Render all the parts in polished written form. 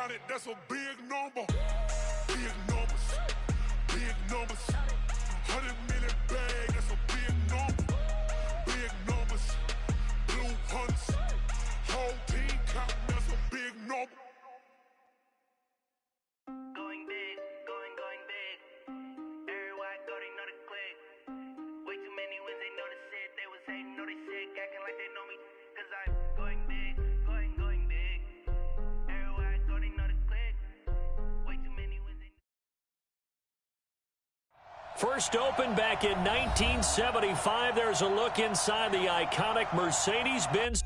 about it, that's a big number. Big numbers, big numbers. 100 million bag, that's a big number. Big numbers, blue hunts. Whole team counting, that's a big number. Going big, going big. Everywhere I go, they know the click. Way too many wins, they know the shit. They was hating, know they sick, acting like they know me. Cause I'm going big, going big. Everywhere I go, they know the click. Way too many wins, they First opened back in 1975. There's a look inside the iconic Mercedes-Benz.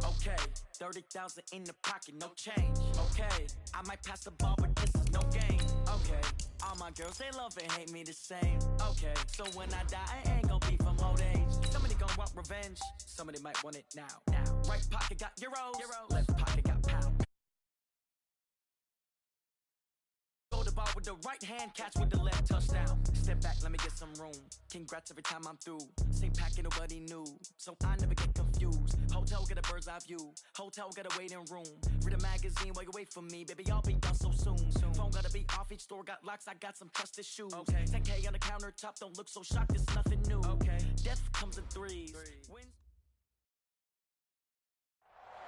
Okay, 30,000 in the pocket, no change. Okay, I might pass the ball, but this is no game. Okay, all my girls, they love and hate me the same. Okay, so when I die, I ain't gonna be from old age. Somebody gonna want revenge, somebody might want it now. Right pocket got euros, left pocket got pound. Go the ball with the right hand, catch with the left, touchdown. Step back, let me get some room. Congrats every time I'm through. Same packet, nobody knew, so I never get confused. Hotel get a bird's eye view. Hotel get a waiting room. Read a magazine while you wait for me, baby. I'll be done so soon. Phone gotta be off. Each store got locks. I got some trusted shoes. Okay. 10K on the countertop. Don't look so shocked. It's nothing new. Okay. Death comes in threes.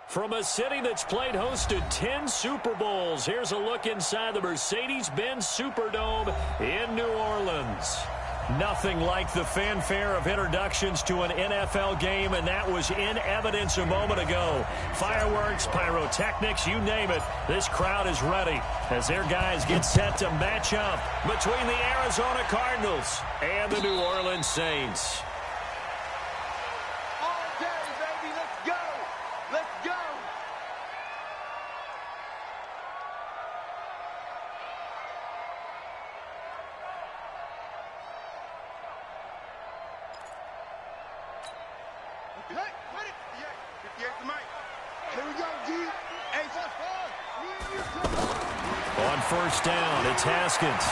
From a city that's played host to 10 Super Bowls, here's a look inside the Mercedes-Benz Superdome in New Orleans. Nothing like the fanfare of introductions to an NFL game, and that was in evidence a moment ago. Fireworks, pyrotechnics, you name it. This crowd is ready as their guys get set to match up between the Arizona Cardinals and the New Orleans Saints. On first down, it's Haskins.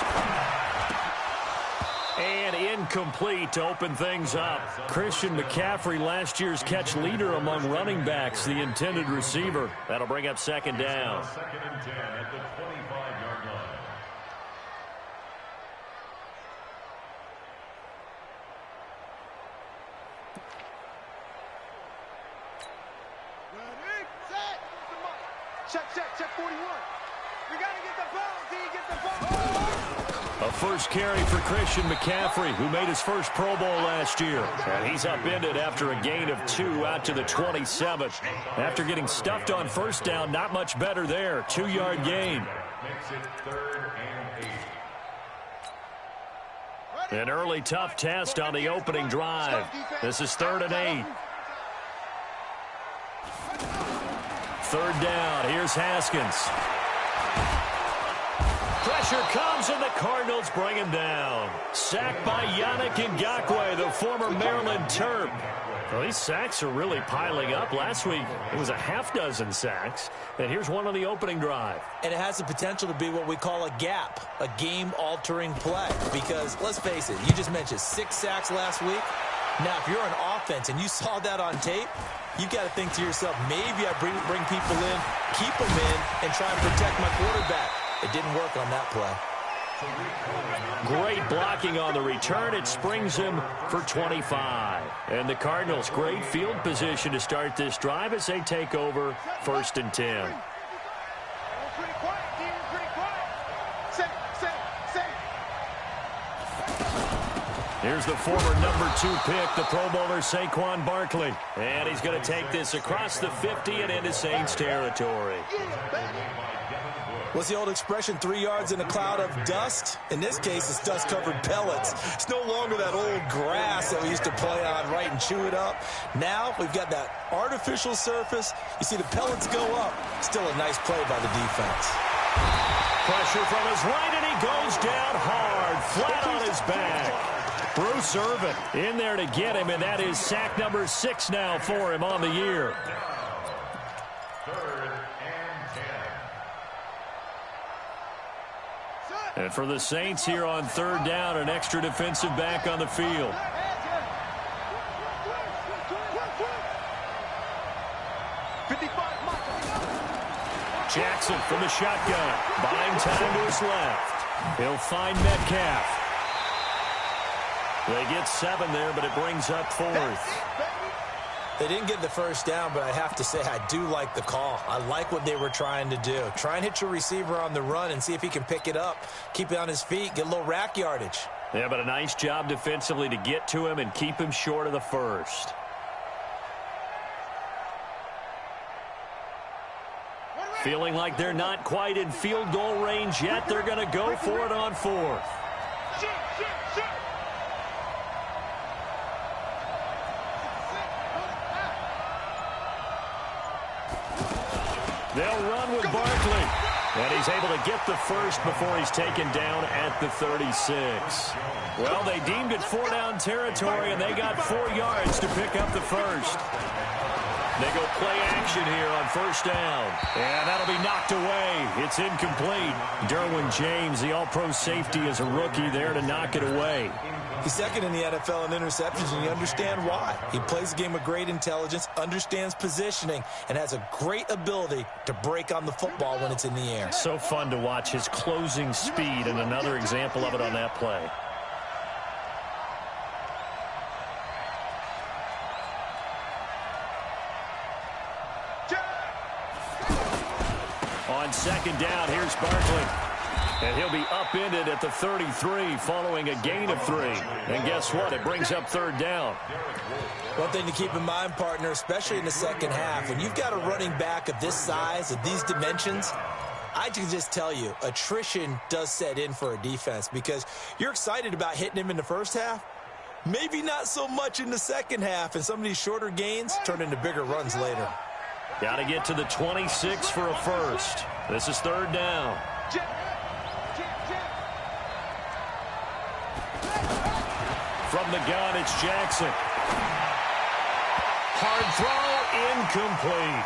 And incomplete to open things up. Christian McCaffrey, last year's catch leader among running backs, the intended receiver. That'll bring up second down. Second and 10 at the 25-yard line. Check 41. We got to get the ball, D. Get the ball. A first carry for Christian McCaffrey, who made his first Pro Bowl last year. And he's upended after a gain of 2 out to the 27. After getting stuffed on first down, not much better there. 2-yard gain. Makes it 3rd and 8. An early tough test on the opening drive. This is 3rd and 8. 3rd down. Here's Haskins. Pressure comes, and the Cardinals bring him down. Sacked by Yannick Ngakoue, the former Maryland Terp. Well, these sacks are really piling up. Last week, it was a half-dozen sacks. And here's one on the opening drive. And it has the potential to be what we call a gap, a game-altering play. Because, let's face it, you just mentioned 6 sacks last week. Now, if you're on offense and you saw that on tape, you've got to think to yourself, maybe I bring people in, keep them in, and try and protect my quarterback. It didn't work on that play. Great blocking on the return. It springs him for 25. And the Cardinals, great field position to start this drive as they take over 1st and 10. Here's the former number 2 pick, the Pro Bowler Saquon Barkley. And he's going to take this across the 50 and into Saints territory. What's the old expression, 3 yards in a cloud of dust? In this case, it's dust-covered pellets. It's no longer that old grass that we used to play on, right, and chew it up. Now we've got that artificial surface. You see the pellets go up. Still a nice play by the defense. Pressure from his right, and he goes down hard, flat on his back. Bruce Irvin in there to get him, and that is sack number 6 now for him on the year. And for the Saints here on third down, an extra defensive back on the field. Jackson from the shotgun. Buying time to his left. He'll find Metcalf. They get 7 there, but it brings up 4th. They didn't get the first down, but I have to say I do like the call. I like what they were trying to do. Try and hit your receiver on the run and see if he can pick it up, keep it on his feet, get a little rack yardage. Yeah, but a nice job defensively to get to him and keep him short of the first. Feeling like they're not quite in field goal range yet. They're going to go for it on 4th. They'll run with Barkley. And he's able to get the first before he's taken down at the 36. Well, they deemed it 4-down territory, and they got 4 yards to pick up the first. They go play action here on first down. And that'll be knocked away. It's incomplete. Derwin James, the all-pro safety, is a rookie there to knock it away. He's second in the NFL in interceptions, and you understand why. He plays a game of great intelligence, understands positioning, and has a great ability to break on the football when it's in the air. So fun to watch his closing speed, and another example of it on that play. On second down, here's Barkley. And he'll be upended at the 33 following a gain of 3. And guess what? It brings up third down. One thing to keep in mind, partner, especially in the second half, when you've got a running back of this size, of these dimensions, I can just tell you, attrition does set in for a defense because you're excited about hitting him in the first half. Maybe not so much in the second half, and some of these shorter gains turn into bigger runs later. Got to get to the 26 for a first. This is third down. From the gun, it's Jackson. Hard throw, incomplete.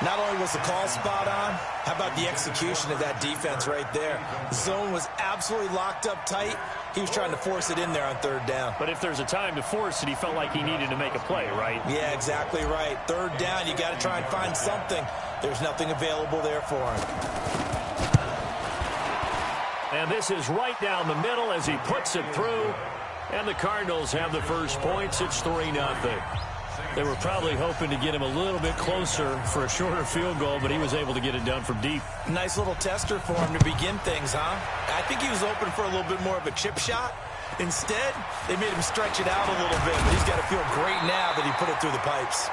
Not only was the call spot on, how about the execution of that defense right there? The zone was absolutely locked up tight. He was trying to force it in there on third down. But if there's a time to force it, he felt like he needed to make a play, right? Yeah, exactly right. Third down, you got to try and find something. There's nothing available there for him. And this is right down the middle as he puts it through. And the Cardinals have the first points. It's 3-0. They were probably hoping to get him a little bit closer for a shorter field goal, but he was able to get it done from deep. Nice little tester for him to begin things, huh? I think he was open for a little bit more of a chip shot. Instead, they made him stretch it out a little bit, but he's got to feel great now that he put it through the pipes.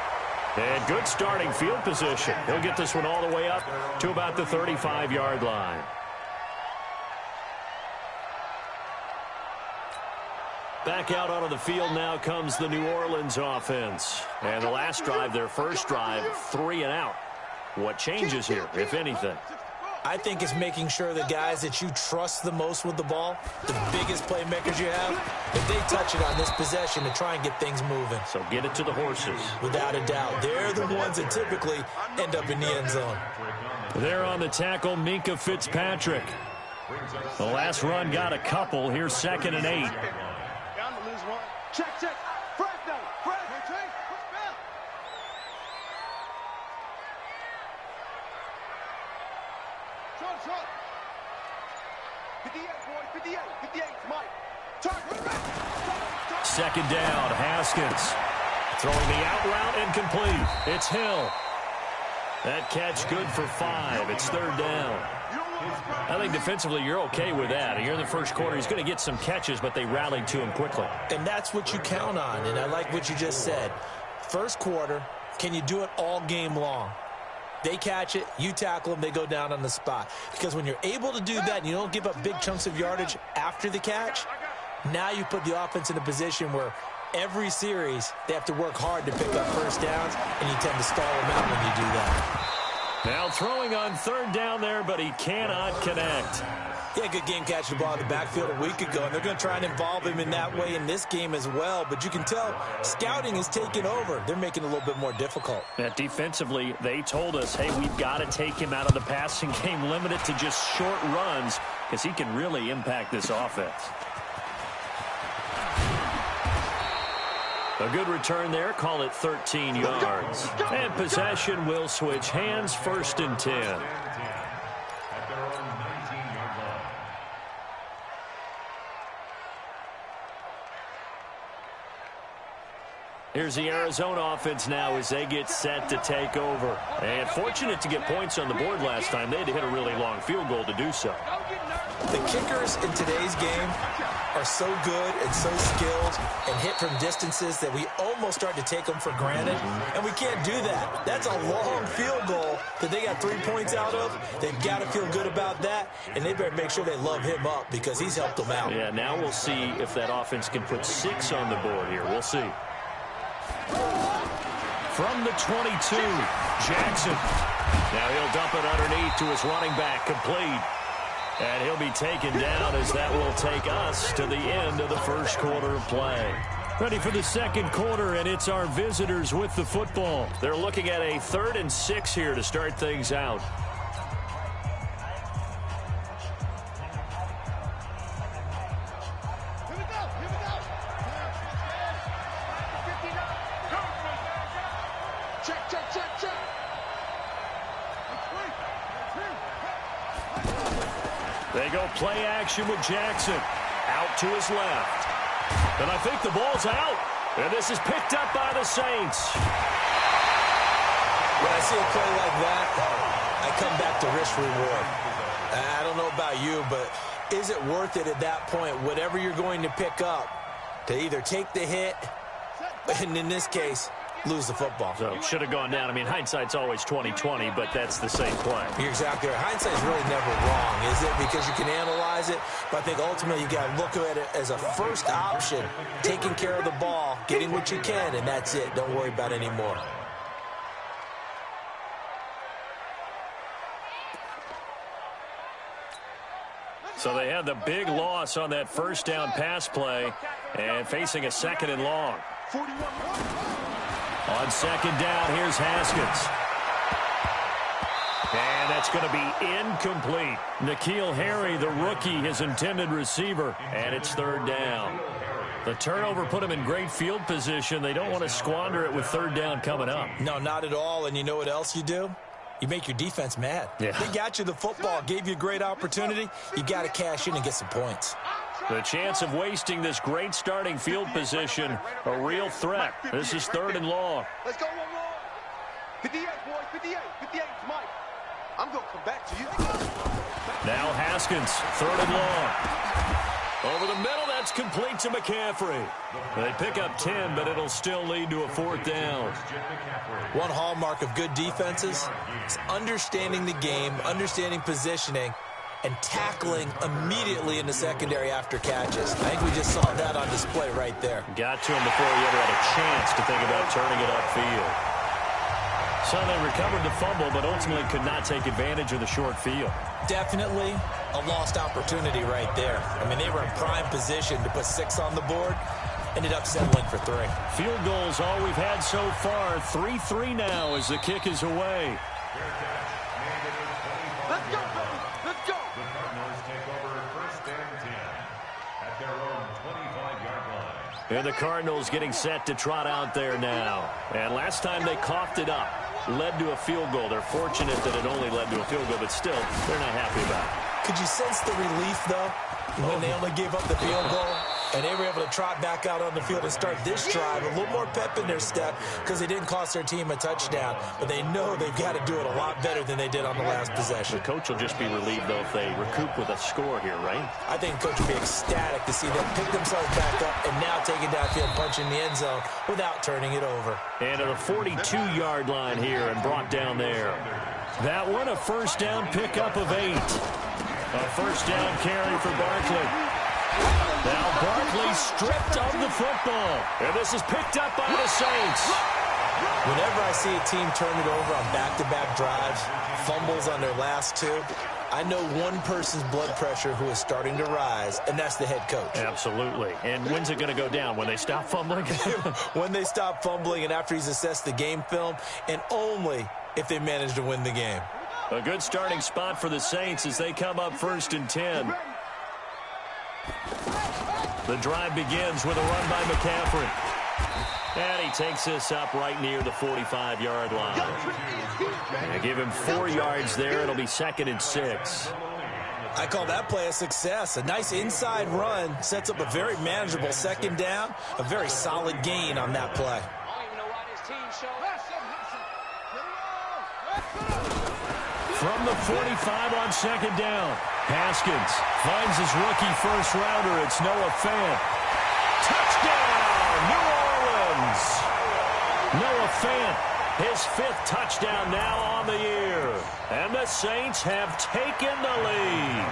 And good starting field position. He'll get this one all the way up to about the 35-yard line. Back out onto the field now comes the New Orleans offense. And the last drive, their first drive, 3 and out. What changes here, if anything? I think it's making sure the guys that you trust the most with the ball, the biggest playmakers you have, if they touch it on this possession to try and get things moving. So get it to the horses. Without a doubt. They're the ones that typically end up in the end zone. There on the tackle, Minkah Fitzpatrick. The last run got a couple. Here's 2nd and 8. Check. Fresno. Short. 58, boy. 58, Mike. Turn. Second down, Haskins. Throwing the out route incomplete. It's Hill. That catch good for 5. It's third down. I think defensively you're okay with that. You're in the first quarter. He's going to get some catches, but they rallied to him quickly. And that's what you count on, and I like what you just said. First quarter, can you do it all game long? They catch it, you tackle them, they go down on the spot. Because when you're able to do that and you don't give up big chunks of yardage after the catch, now you put the offense in a position where every series they have to work hard to pick up first downs, and you tend to stall them out when you do that. Now throwing on third down there, but he cannot connect. He had a good game catching the ball in the backfield a week ago, and they're going to try and involve him in that way in this game as well. But you can tell scouting is taking over. They're making it a little bit more difficult. Defensively, they told us, hey, we've got to take him out of the passing game, limit it to just short runs, because he can really impact this offense. A good return there. Call it 13 yards. And possession will switch hands, 1st and 10. Here's the Arizona offense now as they get set to take over. And fortunate to get points on the board last time. They had to hit a really long field goal to do so. The kickers in today's game are so good and so skilled and hit from distances that we almost start to take them for granted. And we can't do that. That's a long field goal that they got 3 points out of. They've got to feel good about that. And they better make sure they love him up because he's helped them out. Yeah, now we'll see if that offense can put 6 on the board here. We'll see. From the 22, Jackson. Now he'll dump it underneath to his running back, complete. And he'll be taken down as that will take us to the end of the first quarter of play. Ready for the second quarter, and it's our visitors with the football. They're looking at a 3rd and 6 here to start things out. They go play action with Jackson. Out to his left. And I think the ball's out. And this is picked up by the Saints. When I see a play like that, I come back to risk reward. I don't know about you, but is it worth it at that point, whatever you're going to pick up, to either take the hit, and in this case, lose the football? So should have gone down. I mean, hindsight's always 20/20, but that's the same play. You're exactly right. Hindsight's really never wrong, is it? Because you can analyze it, but I think ultimately you got to look at it as a first option, taking care of the ball, getting what you can, and that's it. Don't worry about it anymore. So they had the big loss on that first down pass play and facing a 2nd and long. On 2nd down, here's Haskins. And that's going to be incomplete. N'Keal Harry, the rookie, his intended receiver, and it's 3rd down. The turnover put him in great field position. They don't want to squander it with 3rd down coming up. No, not at all. And you know what else you do? You make your defense mad. Yeah. They got you the football, gave you a great opportunity. You got to cash in and get some points. The chance of wasting this great starting field position, a real threat. This is 3rd and long. Let's go one more. 58, boys, 58. 58, Mike. I'm going to come back to you. Now Haskins, 3rd and long. Over the middle, that's complete to McCaffrey. They pick up 10, but it'll still lead to a 4th down. One hallmark of good defenses is understanding the game, understanding positioning, and tackling immediately in the secondary after catches. I think we just saw that on display right there. Got to him before he ever had a chance to think about turning it upfield. So they recovered the fumble, but ultimately could not take advantage of the short field. Definitely a lost opportunity right there. I mean, they were in prime position to put 6 on the board. Ended up settling for 3. Field goals all we've had so far. 3-3 now as the kick is away. Let's go, baby. Let's go. The Cardinals take over 1st and 10 at their own 25-yard line. And the Cardinals getting set to trot out there now. And last time they coughed it up, led to a field goal. They're fortunate that it only led to a field goal, but still, they're not happy about it. Could you sense the relief, though, when they only gave up the field goal? And they were able to trot back out on the field and start this drive. A little more pep in their step because they didn't cost their team a touchdown. But they know they've got to do it a lot better than they did on the last possession. The coach will just be relieved, though, if they recoup with a score here, right? I think the coach will be ecstatic to see them pick themselves back up and now take it downfield, punch in the end zone without turning it over. And at a 42-yard line here and brought down there. That one, a 1st down pickup of 8. A 1st down carry for Barkley. Now Barkley stripped of the football. And this is picked up by the Saints. Whenever I see a team turn it over on back-to-back drives, fumbles on their last 2, I know one person's blood pressure who is starting to rise, and that's the head coach. Absolutely. And when's it going to go down? When they stop fumbling? When they stop fumbling and after he's assessed the game film, and only if they manage to win the game. A good starting spot for the Saints as they come up 1st and 10. The drive begins with a run by McCaffrey. And he takes this up right near the 45-yard line. And give him 4 yards there. It'll be 2nd and 6. I call that play a success. A nice inside run sets up a very manageable 2nd down. A very solid gain on that play. From the 45 on 2nd down, Haskins finds his rookie first-rounder. It's Noah Fant. Touchdown, New Orleans! Noah Fant, his 5th touchdown now on the year. And the Saints have taken the lead.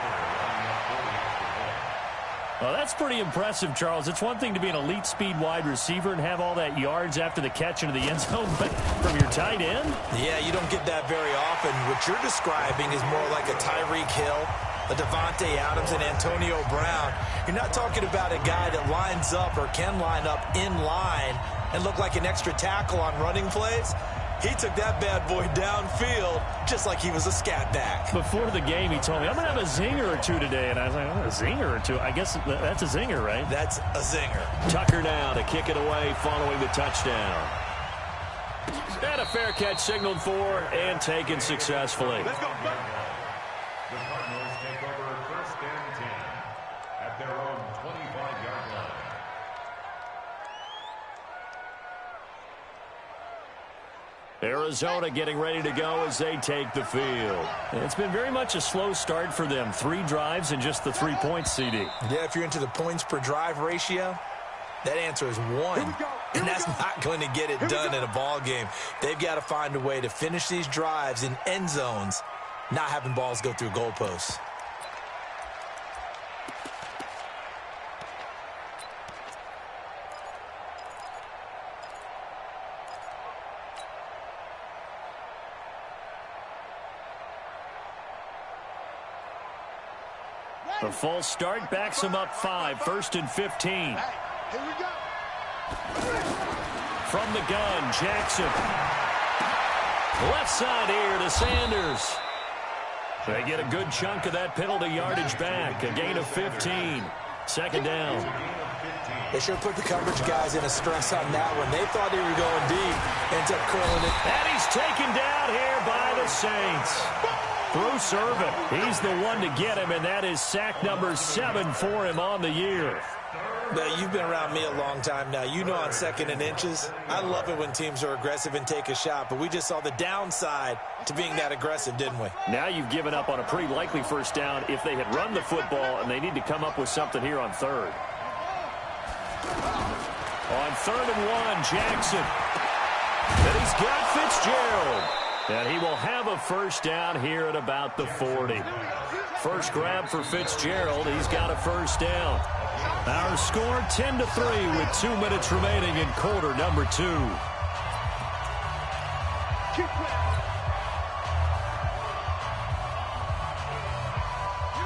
Well, that's pretty impressive, Charles. It's one thing to be an elite speed wide receiver and have all that yards after the catch into the end zone, but from your tight end? Yeah, you don't get that very often. What you're describing is more like a Tyreek Hill, a Devontae Adams, and Antonio Brown. You're not talking about a guy that lines up or can line up in line and look like an extra tackle on running plays. He took that bad boy downfield just like he was a scat back. Before the game, he told me, I'm going to have a zinger or two today. And I was like, oh, a zinger or two? I guess that's a zinger, right? That's a zinger. Tucker now to kick it away following the touchdown. And a fair catch signaled for and taken successfully. The Cardinals take over 1st and 10 at their own 25-yard line. Arizona getting ready to go as they take the field. It's been very much a slow start for them. 3 drives and just the 3 points, CD. Yeah, if you're into the points per drive ratio, that answer is 1. And that's not going to get it done in a ball game. They've got to find a way to finish these drives in end zones, not having balls go through goalposts. A false start backs him up 5, 1st and 15. Here we go. From the gun, Jackson. Left side here to Sanders. They get a good chunk of that penalty yardage back. A gain of 15. 2nd down. They sure put the coverage guys in a stress on that one. They thought they were going deep. Ends up curling it. And he's taken down here by the Saints. Bruce Irvin, he's the one to get him, and that is sack number 7 for him on the year. Now, you've been around me a long time now. You know on 2nd and inches, I love it when teams are aggressive and take a shot, but we just saw the downside to being that aggressive, didn't we? Now you've given up on a pretty likely 1st down if they had run the football, and they need to come up with something here on 3rd. On 3rd and 1, Jackson. And he's got Fitzgerald. And he will have a 1st down here at about the 40. First grab for Fitzgerald. He's got a 1st down. Our score 10-3 with 2 minutes remaining in quarter number 2.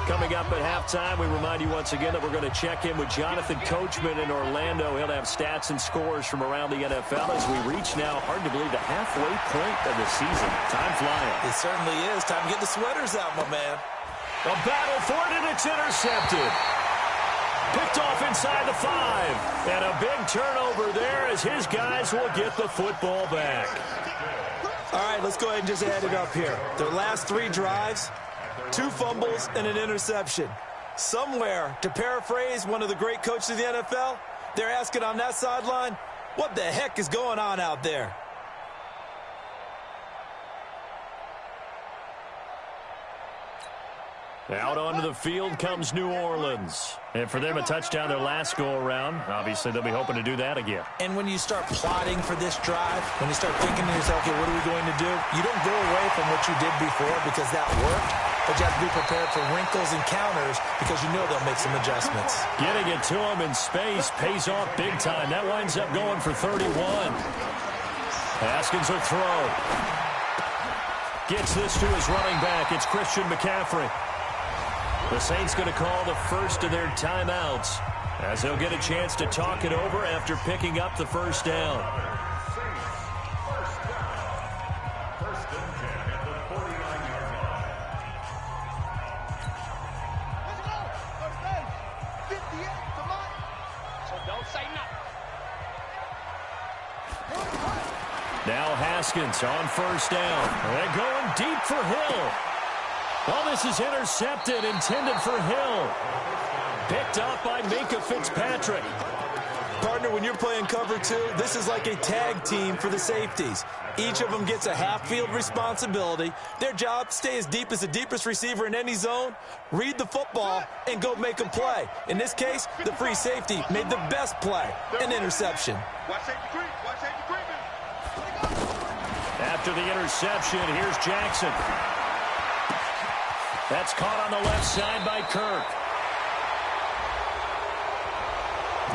Coming up at halftime, we remind you once again that we're going to check in with Jonathan Coachman in Orlando. He'll have stats and scores from around the NFL as we reach now, hard to believe, the halfway point of the season. Time flying. It certainly is. Time to get the sweaters out, my man. A battle for it, and it's intercepted. Picked off inside the 5. And a big turnover there as his guys will get the football back. All right, let's go ahead and just add it up here. Their last 3 drives, 2 fumbles and an interception. Somewhere, to paraphrase one of the great coaches of the NFL, they're asking on that sideline, what the heck is going on out there? Out onto the field comes New Orleans. And for them, a touchdown their last go-around. Obviously, they'll be hoping to do that again. And when you start plotting for this drive, when you start thinking to yourself, okay, what are we going to do? You don't go away from what you did before because that worked, but you have to be prepared for wrinkles and counters because you know they'll make some adjustments. Getting it to him in space pays off big time. That winds up going for 31. Haskins will throw. Gets this to his running back. It's Christian McCaffrey. The Saints going to call the first of their timeouts as they'll get a chance to talk it over after picking up the first down. First and 10 at the 49-yard line. Let's go. First down. 58. Come on. So don't say nothing. Now Haskins on first down. They're going deep for Hill. Well, this is intercepted, intended for Hill. Picked up by Minkah Fitzpatrick. Partner, when you're playing cover two, this is like a tag team for the safeties. Each of them gets a half-field responsibility. Their job, stay as deep as the deepest receiver in any zone, read the football, and go make a play. In this case, the free safety made the best play, an interception. Watch safety creep. Watch safety creeping. After the interception, here's Jackson. That's caught on the left side by Kirk.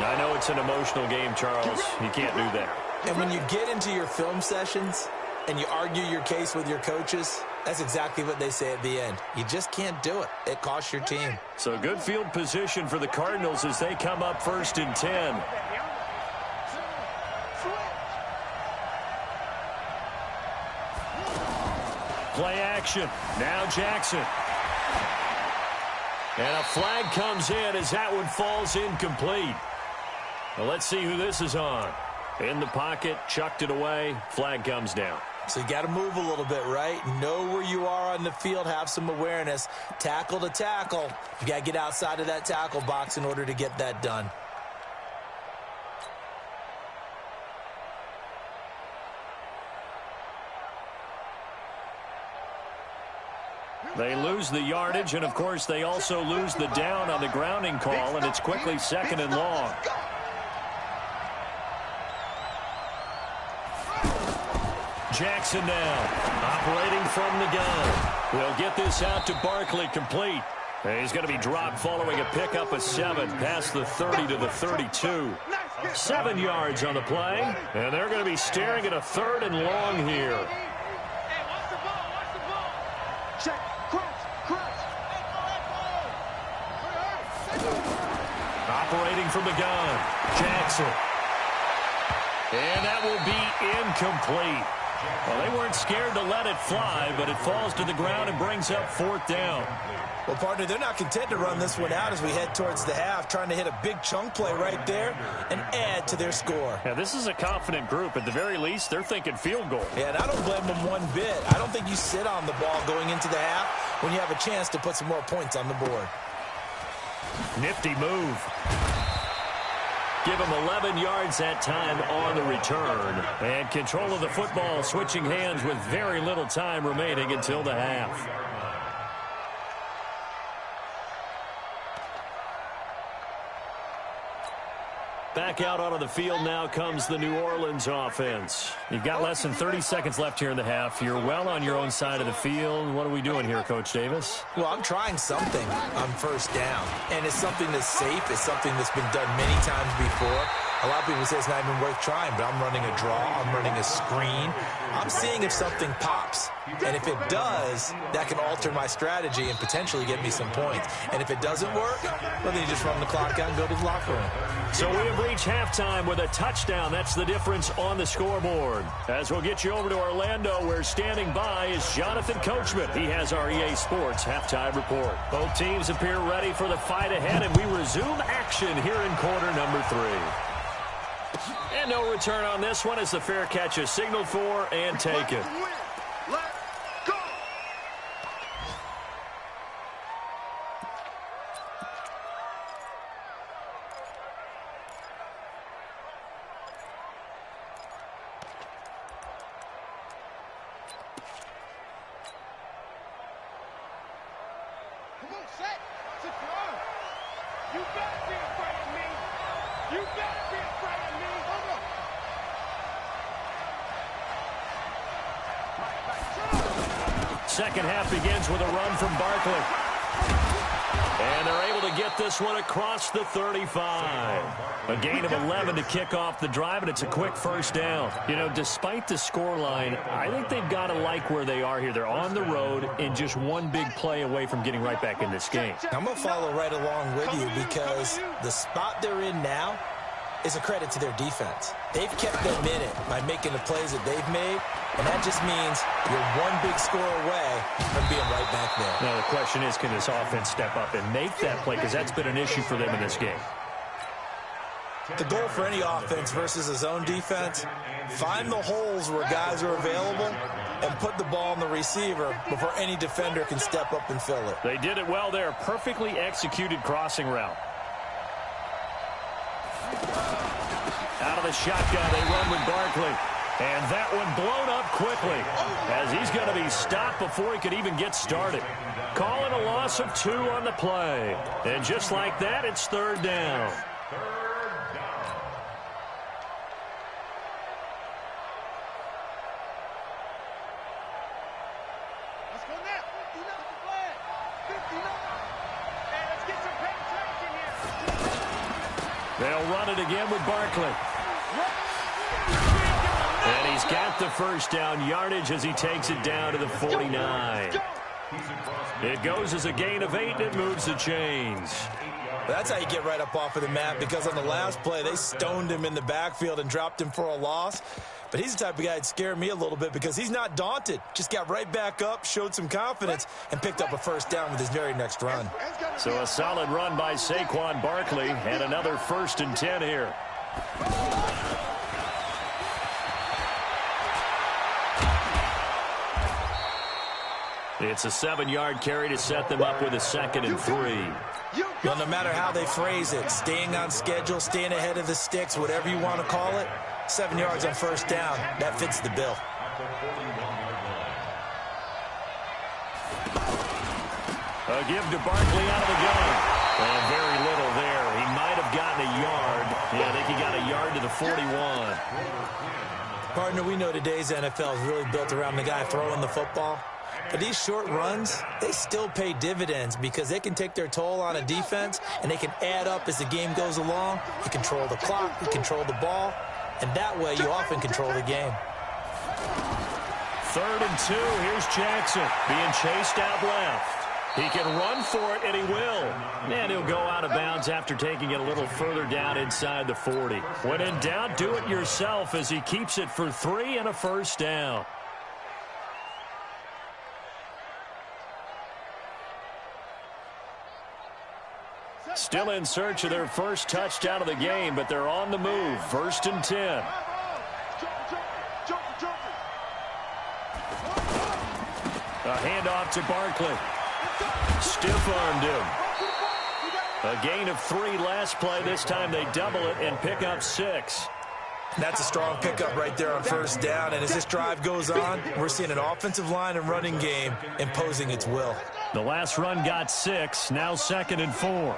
I know it's an emotional game, Charles. You can't do that. And when you get into your film sessions and you argue your case with your coaches, that's exactly what they say at the end. You just can't do it. It costs your team. So good field position for the Cardinals as they come up first and 10. Play action. Now Jackson. And a flag comes in as that one falls incomplete. Well, let's see who this is on. In the pocket, chucked it away, flag comes down. So you got to move a little bit, right? Know where you are on the field, have some awareness. Tackle to tackle. You got to get outside of that tackle box in order to get that done. They lose the yardage, and, of course, they also lose the down on the grounding call, and it's quickly second and long. Jackson now, operating from the gun. They'll get this out to Barkley, complete. And he's going to be dropped following a pickup of 7 past the 30 to the 32. 7 yards on the play, and they're going to be staring at a 3rd and long here. Operating from the gun, Jackson. And that will be incomplete. Well, they weren't scared to let it fly, but it falls to the ground and brings up 4th down. Well, partner, they're not content to run this one out as we head towards the half, trying to hit a big chunk play right there and add to their score. Yeah, this is a confident group. At the very least, they're thinking field goal. Yeah, and I don't blame them one bit. I don't think you sit on the ball going into the half when you have a chance to put some more points on the board. Nifty move. Give him 11 yards that time on the return. And control of the football, switching hands with very little time remaining until the half. Back out onto the field now comes the New Orleans offense. You've got less than 30 seconds left here in the half. You're well on your own side of the field. What are we doing here, Coach Davis? Well, I'm trying something on first down, and it's something that's safe. It's something that's been done many times before. A lot of people say it's not even worth trying, but I'm running a draw. I'm running a screen. I'm seeing if something pops. And if it does, that can alter my strategy and potentially get me some points. And if it doesn't work, well, then you just run the clock out and go to the locker room. So we have reached halftime with a touchdown. That's the difference on the scoreboard. As we'll get you over to Orlando, where standing by is Jonathan Coachman. He has our EA Sports halftime report. Both teams appear ready for the fight ahead, and we resume action here in quarter number 3. And no return on this one as the fair catch is signaled for and taken. You better be afraid of me. You better be afraid of me. Hold on. Second half begins with a run from Barkley. And they're able to get this one across the 35. A gain of 11 to kick off the drive, and it's a quick first down. You know, despite the scoreline, I think they've got to like where they are here. They're on the road and just one big play away from getting right back in this game. I'm going to follow right along with you because the spot they're in now is a credit to their defense. They've kept them in it by making the plays that they've made, and that just means you're one big score away from being right back there. Now, the question is, can this offense step up and make that play? Because that's been an issue for them in this game. The goal for any offense versus a zone defense, find the holes where guys are available and put the ball on the receiver before any defender can step up and fill it. They did it well there. Perfectly executed crossing route. Out of the shotgun, they run with Barkley. And that one blown up quickly as he's going to be stopped before he could even get started. Calling a loss of 2 on the play. And just like that, it's third down. Let's go now. 59 the flag. 59. Hey, let's get some penetration here. They'll run it again with Barkley. And he's got the first down yardage as he takes it down to the 49. It goes as a gain of 8, and it moves the chains. That's how you get right up off of the mat, because on the last play, they stoned him in the backfield and dropped him for a loss. But he's the type of guy that scared me a little bit because he's not daunted. Just got right back up, showed some confidence, and picked up a first down with his very next run. So a solid run by Saquon Barkley, and another 1st and 10 here. It's a 7-yard carry to set them up with a 2nd and 3. Well, no matter how they phrase it, staying on schedule, staying ahead of the sticks, whatever you want to call it, 7 yards on first down, that fits the bill. A give to Barkley out of the gun. And very little there. He might have gotten a yard. Yeah, I think he got a yard to the 41. Partner, we know today's NFL is really built around the guy throwing the football. But these short runs, they still pay dividends because they can take their toll on a defense and they can add up as the game goes along. You control the clock, you control the ball, and that way you often control the game. 3rd and 2. Here's Jackson being chased out left. He can run for it, and he will. And he'll go out of bounds after taking it a little further down inside the 40. When in doubt, do it yourself as he keeps it for 3 and a first down. Still in search of their first touchdown of the game, but they're on the move. 1st and 10. A handoff to Barkley. Stiff-armed him. A gain of 3 last play. This time they double it and pick up 6. That's a strong pickup right there on first down. And as this drive goes on, we're seeing an offensive line and running game imposing its will. The last run got 6. Now 2nd and 4.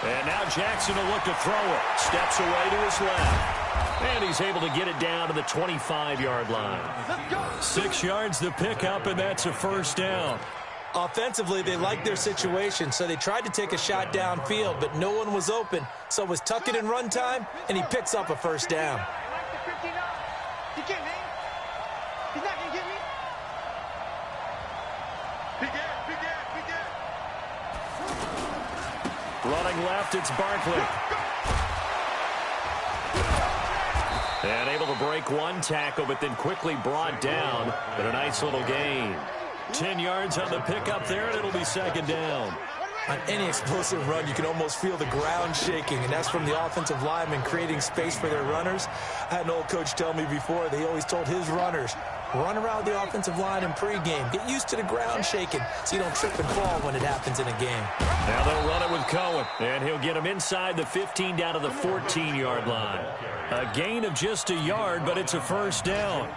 And now Jackson will look to throw it. Steps away to his left. And he's able to get it down to the 25-yard line. 6 yards the pickup, and that's a first down. Offensively, they liked their situation, so they tried to take a shot downfield, but no one was open. So it was tuck it in run time, and he picks up a first down. He can't, man. He's not going to get me. Running left, it's Barkley. And able to break one tackle, but then quickly brought down. But a nice little gain. 10 yards on the pickup there, and it'll be 2nd down. On any explosive run, you can almost feel the ground shaking, and that's from the offensive linemen creating space for their runners. I had an old coach tell me before, they always told his runners, run around the offensive line in pregame. Get used to the ground shaking so you don't trip and fall when it happens in a game. Now they'll run it with Cohen, and he'll get him inside the 15 down to the 14-yard line. A gain of just a yard, but it's a first down.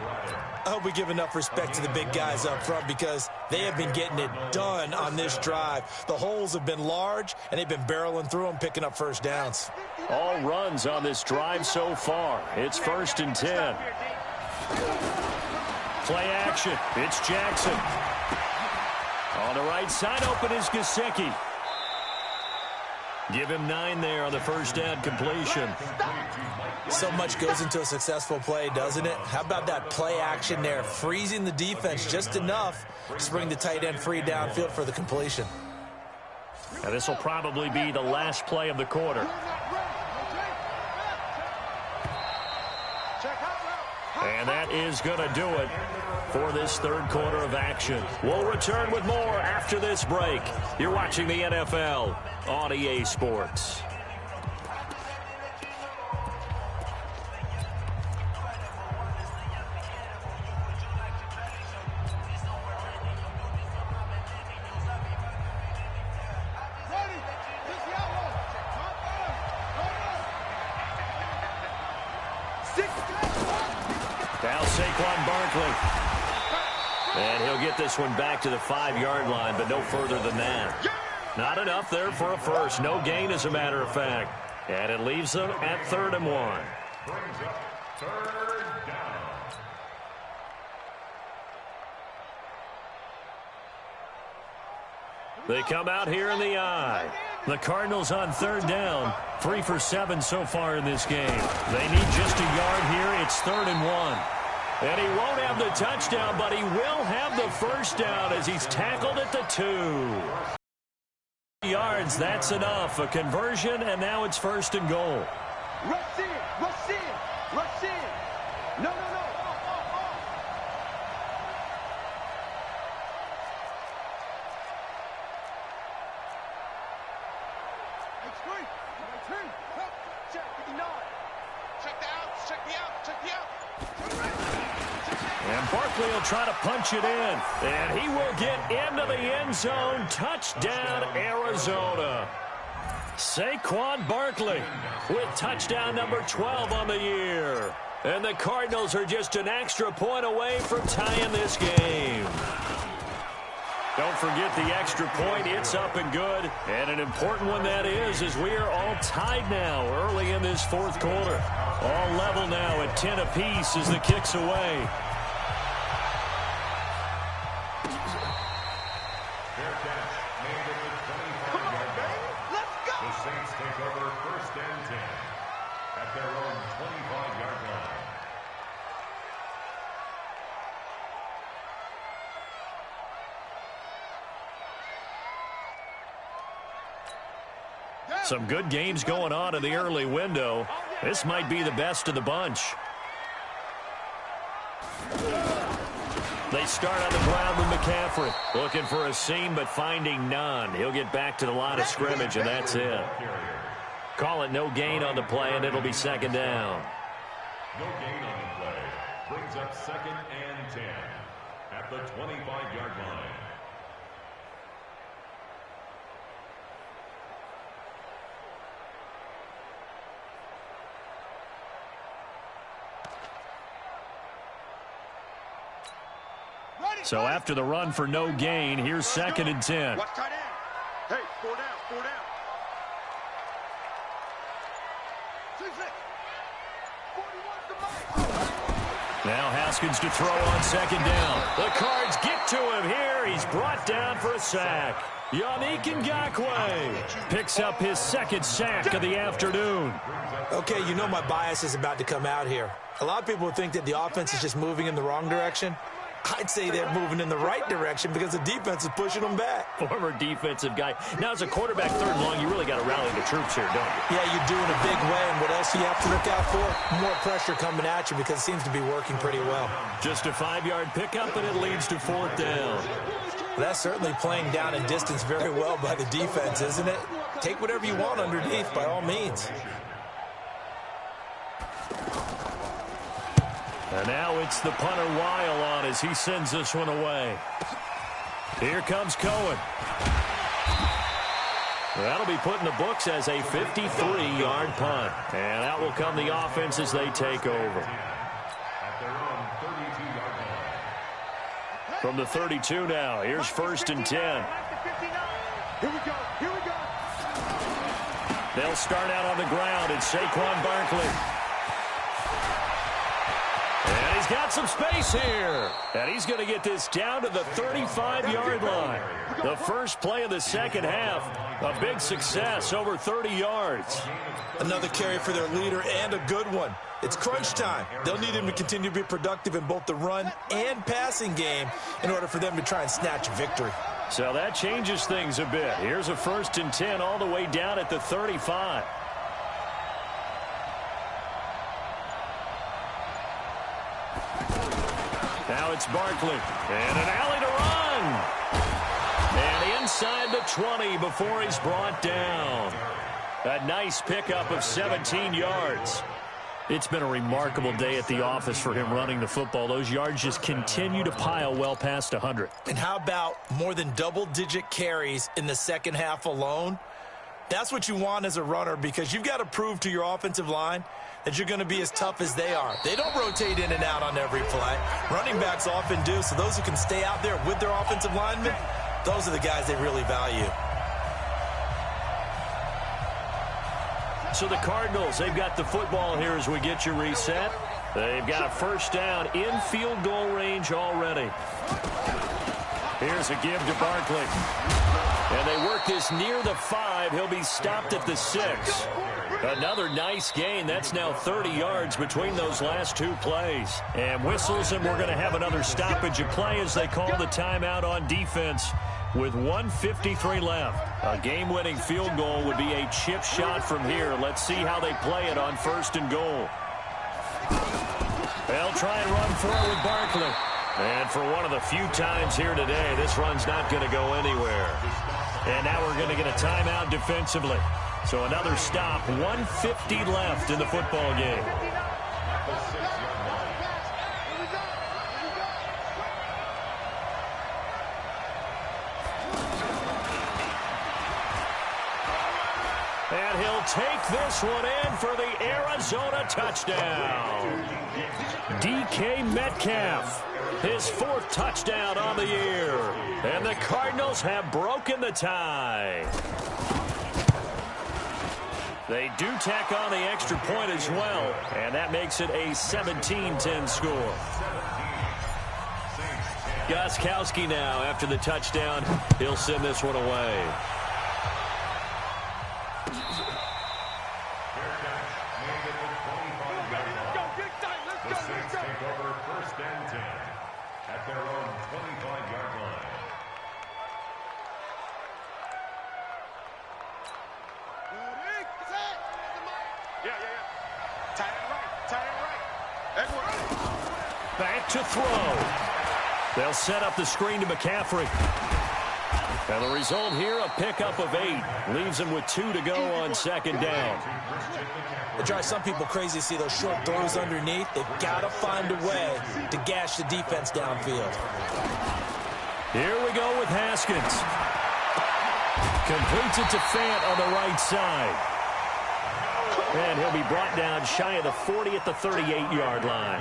I hope we give enough respect to the big guys up front because they have been getting it done on this drive. The holes have been large, and they've been barreling through them, picking up first downs. All runs on this drive so far. It's 1st and 10. Play action. It's Jackson. On the right side, open is Gesicki. Give him 9 there on the first down completion. So much goes into a successful play, doesn't it? How about that play action there? Freezing the defense just enough to bring the tight end free downfield for the completion. And this will probably be the last play of the quarter. And that is going to do it for this third quarter of action. We'll return with more after this break. You're watching the NFL on EA Sports. Now Saquon Barkley. And he'll get this one back to the 5-yard line, but no further than that. Not enough there for a first. No gain, as a matter of fact. And it leaves them at 3rd and 1. Brings up 3rd down. They come out here in the eye. The Cardinals on 3rd down. 3 for 7 so far in this game. They need just a yard here. It's 3rd and 1. And he won't have the touchdown, but he will have the first down as he's tackled at the 2 yards. That's enough. A conversion, and now it's 1st and goal. Rush in, rush in, rush in. No, no, no. And Barkley will try to punch it in. And he will get into the end zone. Touchdown, Arizona. Saquon Barkley with touchdown number 12 on the year. And the Cardinals are just an extra point away from tying this game. Don't forget the extra point. It's up and good. And an important one that is, as we are all tied now early in this 4th quarter. All level now at 10 apiece as the kick's away. Fair catch made at the 25-yard line. Let's go. The Saints take over 1st and 10 at their own 25-yard line. Some good games going on in the early window. This might be the best of the bunch. They start on the ground with McCaffrey. Looking for a seam, but finding none. He'll get back to the line of scrimmage, and that's it. Call it no gain on the play, and it'll be 2nd down. No gain on the play. Brings up 2nd and 10 at the 25-yard line. So after the run for no gain, here's 2nd and 10. Watch tight end. Hey, 4 down, 4 down. 41's the mark. Now Haskins to throw on 2nd down. The Cards get to him here. He's brought down for a sack. Yannick Ngakoue picks up his 2nd sack of the afternoon. Okay, you know my bias is about to come out here. A lot of people think that the offense is just moving in the wrong direction. I'd say they're moving in the right direction because the defense is pushing them back. Former defensive guy. Now, as a quarterback 3rd and long, you really got to rally the troops here, don't you? Yeah, you're doing a big way, and what else do you have to look out for? More pressure coming at you because it seems to be working pretty well. Just a 5-yard pickup, and it leads to 4th down. That's certainly playing down and distance very well by the defense, isn't it? Take whatever you want underneath, by all means. And now it's the punter Weil on as he sends this one away. Here comes Cohen. That'll be put in the books as a 53-yard punt. And out will come the offense as they take over. At their own 32-yard line. From the 32 now, here's 1st and 10. Here we go, here we go. They'll start out on the ground. It's Saquon Barkley. And he's got some space here. And he's going to get this down to the 35-yard line. The first play of the second half, a big success, over 30 yards. Another carry for their leader and a good one. It's crunch time. They'll need him to continue to be productive in both the run and passing game in order for them to try and snatch a victory. So that changes things a bit. Here's a 1st and 10 all the way down at the 35. Now it's Barkley. And an alley to run. And inside the 20 before he's brought down. A nice pickup of 17 yards. It's been a remarkable day at the office for him running the football. Those yards just continue to pile well past 100. And how about more than double-digit carries in the second half alone? That's what you want as a runner, because you've got to prove to your offensive line that you're going to be as tough as they are. They don't rotate in and out on every play. Running backs often do, so those who can stay out there with their offensive linemen, those are the guys they really value. So the Cardinals, they've got the football here as we get you reset. They've got a first down in field goal range already. Here's a give to Barkley. And they work this near the 5. He'll be stopped at the 6. Another nice gain. That's now 30 yards between those last two plays. And whistles, and we're going to have another stoppage of play as they call the timeout on defense with 1:53 left. A game-winning field goal would be a chip shot from here. Let's see how they play it on 1st and goal. They'll try and run for it with Barkley. And for one of the few times here today, this run's not going to go anywhere. And now we're going to get a timeout defensively. So another stop, 1:50 left in the football game. And he'll take this one in for the Arizona touchdown. DK Metcalf, his 4th touchdown on the year. And the Cardinals have broken the tie. They do tack on the extra point as well, and that makes it a 17-10 score. Gostkowski now, after the touchdown, he'll send this one away. Back to throw. They'll set up the screen to McCaffrey. And the result here, a pickup of 8. Leaves him with 2 to go on 2nd down. It drives some people crazy to see those short throws underneath. They've got to find a way to gash the defense downfield. Here we go with Haskins. Completes it to Fant on the right side. And he'll be brought down shy of the 40 at the 38-yard line.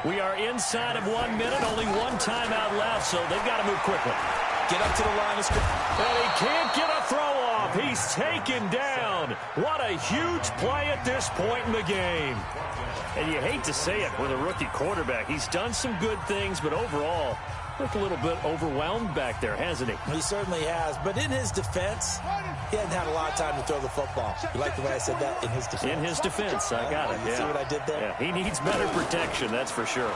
We are inside of 1 minute, only one timeout left, so they've got to move quickly. Get up to the line of scrimmage. And he can't get a throw off. He's taken down. What a huge play at this point in the game. And you hate to say it with a rookie quarterback. He's done some good things, but overall, looked a little bit overwhelmed back there, hasn't he? He certainly has. But in his defense, he hasn't had a lot of time to throw the football. You like the way I said that? In his defense. In his defense. I got it. You see what I did there? Yeah, he needs better protection, that's for sure.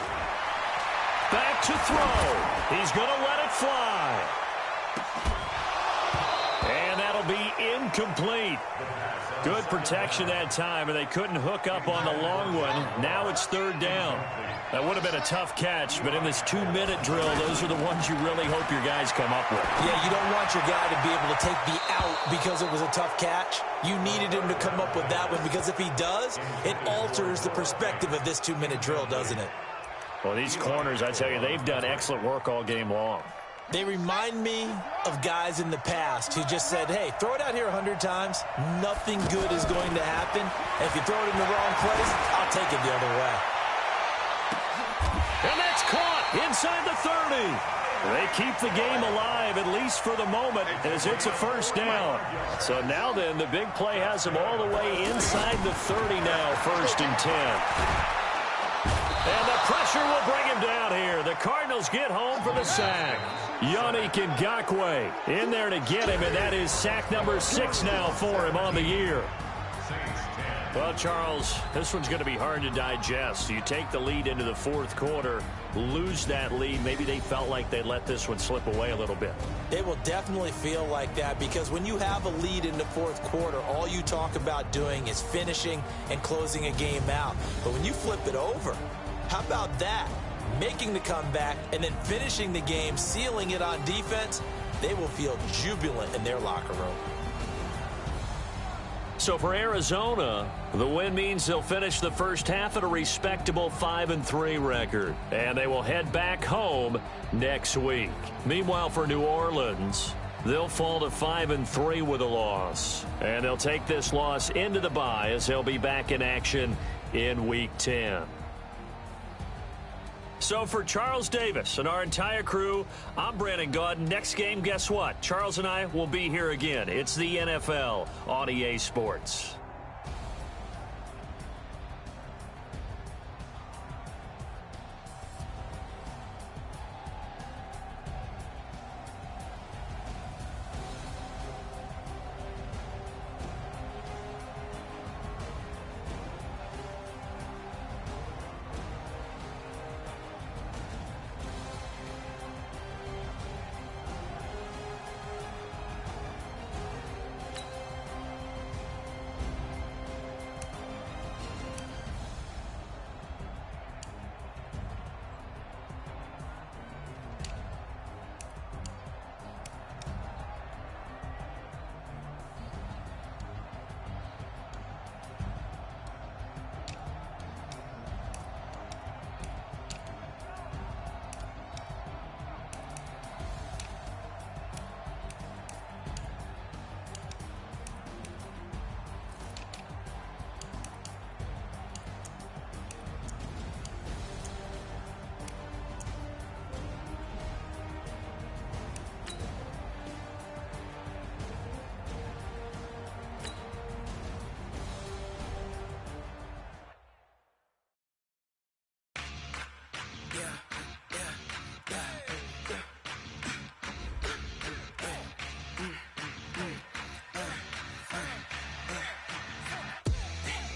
Back to throw. He's going to let it fly. And that'll be incomplete. Good protection that time, and they couldn't hook up on the long one. Now it's 3rd down. That would have been a tough catch, but in this 2-minute drill, those are the ones you really hope your guys come up with. Yeah, you don't want your guy to be able to take the out because it was a tough catch. You needed him to come up with that one, because if he does, it alters the perspective of this 2-minute drill, doesn't it? Well, these corners, I tell you, they've done excellent work all game long. They remind me of guys in the past who just said, hey, throw it out here 100 times. Nothing good is going to happen. And if you throw it in the wrong place, I'll take it the other way. And that's caught inside the 30. They keep the game alive, at least for the moment, as it's a 1st down. So now then, the big play has them all the way inside the 30 now, 1st and 10. And the pressure will bring him down here. The Cardinals get home for the sack. Yannick Ngakoue in there to get him, and that is sack number 6 now for him on the year. Well, Charles, this one's going to be hard to digest. You take the lead into the fourth quarter, lose that lead. Maybe they felt like they let this one slip away a little bit. It will definitely feel like that because when you have a lead in the fourth quarter, all you talk about doing is finishing and closing a game out. But when you flip it over, how about that? Making the comeback and then finishing the game, sealing it on defense, they will feel jubilant in their locker room. So for Arizona, the win means they'll finish the first half at a respectable 5-3 record. And they will head back home next week. Meanwhile, for New Orleans, they'll fall to 5-3 with a loss. And they'll take this loss into the bye as they'll be back in action in Week 10. So for Charles Davis and our entire crew, I'm Brandon Gaudin. Next game, guess what? Charles and I will be here again. It's the NFL on EA Sports.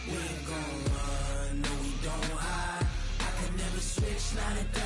We ain't gon' run, no we don't hide. I could never switch, not a